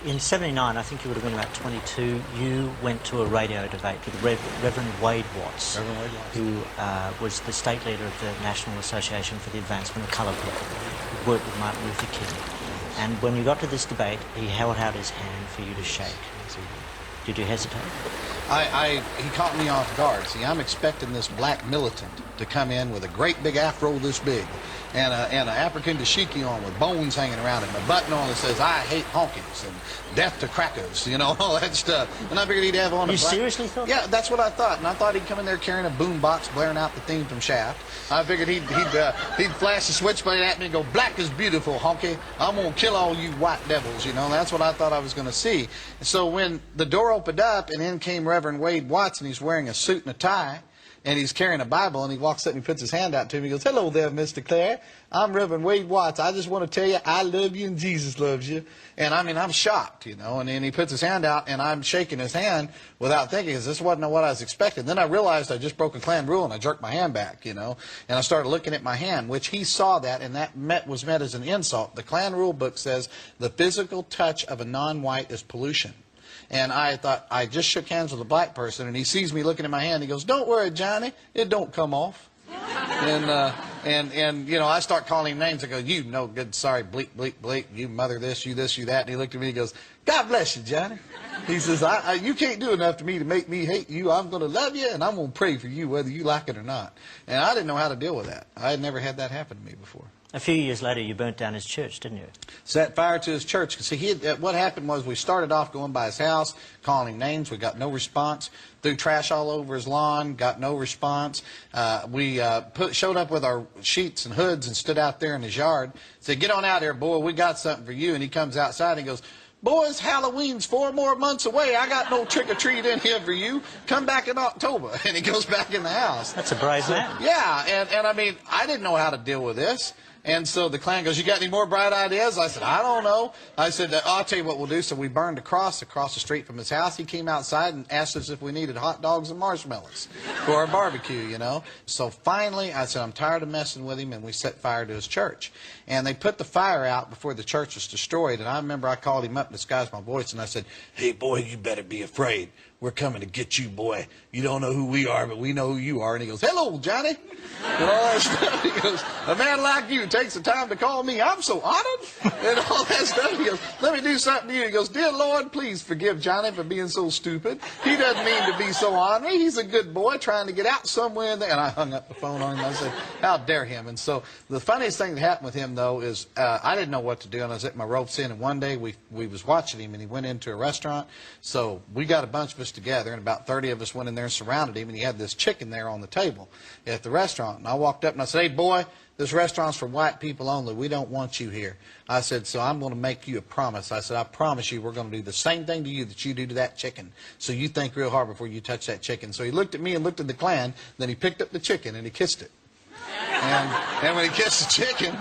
In '79, I think you would have been about 22, you went to a radio debate with Reverend Wade Watts, who was the state leader of the National Association for the Advancement of Coloured People, who worked with Martin Luther King. And when you got to this debate, he held out his hand for you to shake. Did you hesitate? He caught me off guard. See, I'm expecting this black militant to come in with a great big afro this big, and an African dashiki on with bones hanging around it, and a button on that says, "I hate honkies," and "Death to crackers," you know, all that stuff. And I figured he'd have on a You seriously thought Yeah, that? that's what I thought. And I thought he'd come in there carrying a boom box, blaring out the theme from Shaft. I figured he'd flash the switchblade at me and go, "Black is beautiful, honky. I'm going to kill all you white devils," you know. That's what I thought I was going to see. So when the door opened up and in came Reverend Wade Watts, and he's wearing a suit and a tie, and he's carrying a Bible, and he walks up and he puts his hand out to me. He goes, "Hello there, Mr. Clare. I'm Reverend Wade Watts. I just want to tell you I love you and Jesus loves you." And I mean, I'm shocked, you know. And then he puts his hand out, and I'm shaking his hand without thinking, because this wasn't what I was expecting. Then I realized I just broke a Klan rule, and I jerked my hand back, you know. And I started looking at my hand, which he saw that, and that was meant as an insult. The Klan rule book says the physical touch of a non-white is pollution. And I thought, I just shook hands with a black person, and he sees me looking at my hand. He goes, "Don't worry, Johnny, it don't come off." And you know, I start calling him names. I go, "You no good, sorry, bleep, bleep, bleep, you mother this, you that." And he looked at me and he goes, "God bless you, Johnny." He says, you can't do enough to me to make me hate you. I'm going to love you, and I'm going to pray for you whether you like it or not." And I didn't know how to deal with that. I had never had that happen to me before. A few years later, you burnt down his church, didn't you? Set fire to his church. See, what happened was we started off going by his house, calling him names. We got no response. Threw trash all over his lawn. Got no response. We showed up with our sheets and hoods and stood out there in his yard. Said, "Get on out here, boy. We got something for you." And he comes outside and he goes, "Boys, Halloween's 4 more months away. I got no trick-or-treat in here for you. Come back in October." And he goes back in the house. That's a brave man. Yeah, and I mean, I didn't know how to deal with this. And so the Klan goes, "You got any more bright ideas?" I said, "I don't know." I said, "I'll tell you what we'll do." So we burned a cross across the street from his house. He came outside and asked us if we needed hot dogs and marshmallows for our barbecue, you know. So finally, I said, "I'm tired of messing with him," and we set fire to his church. And they put the fire out before the church was destroyed. And I remember I called him up, disguised my voice, and I said, "Hey, boy, you better be afraid. We're coming to get you, boy. You don't know who we are, but we know who you are." And he goes, "Hello, Johnny," and all that stuff. He goes, "A man like you takes the time to call me. I'm so honored," and all that stuff. He goes, "Let me do something to you." He goes, "Dear Lord, please forgive Johnny for being so stupid. He doesn't mean to be so ornery. He's a good boy trying to get out somewhere in there." And I hung up the phone on him. I said, "How dare him?" And so the funniest thing that happened with him, though, is I didn't know what to do, and I was at my ropes in. And one day we was watching him, and he went into a restaurant. So we got a bunch of us together, and about 30 of us went in there and surrounded him, and he had this chicken there on the table at the restaurant. And I walked up and I said, "Hey, boy, this restaurant's for white people only. We don't want you here." I said, "So I'm going to make you a promise." I said, "I promise you we're going to do the same thing to you that you do to that chicken. So you think real hard before you touch that chicken." So he looked at me and looked at the Klan, then he picked up the chicken and he kissed it. And when he kissed the chicken,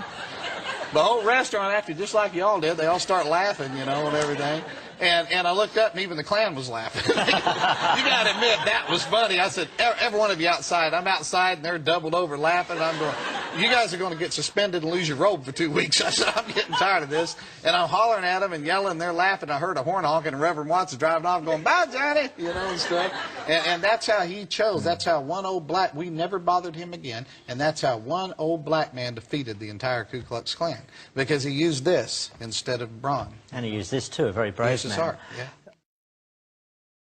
the whole restaurant, after just like y'all did, they all start laughing, you know, and everything. And I looked up, and even the Klan was laughing. You got to admit, that was funny. I said, every one of you outside. I'm outside, and they're doubled over laughing. I'm going, "You guys are going to get suspended and lose your robe for 2 weeks." I said, "I'm getting tired of this." And I'm hollering at them and yelling, and they're laughing. I heard a horn honking, and Reverend Watts is driving off going, "Bye, Johnny," you know, and stuff. And that's how he chose. That's how one old black, we never bothered him again, and that's how one old black man defeated the entire Ku Klux Klan, because he used this instead of brawn. And he used this too, a very brave man. Heart, yeah.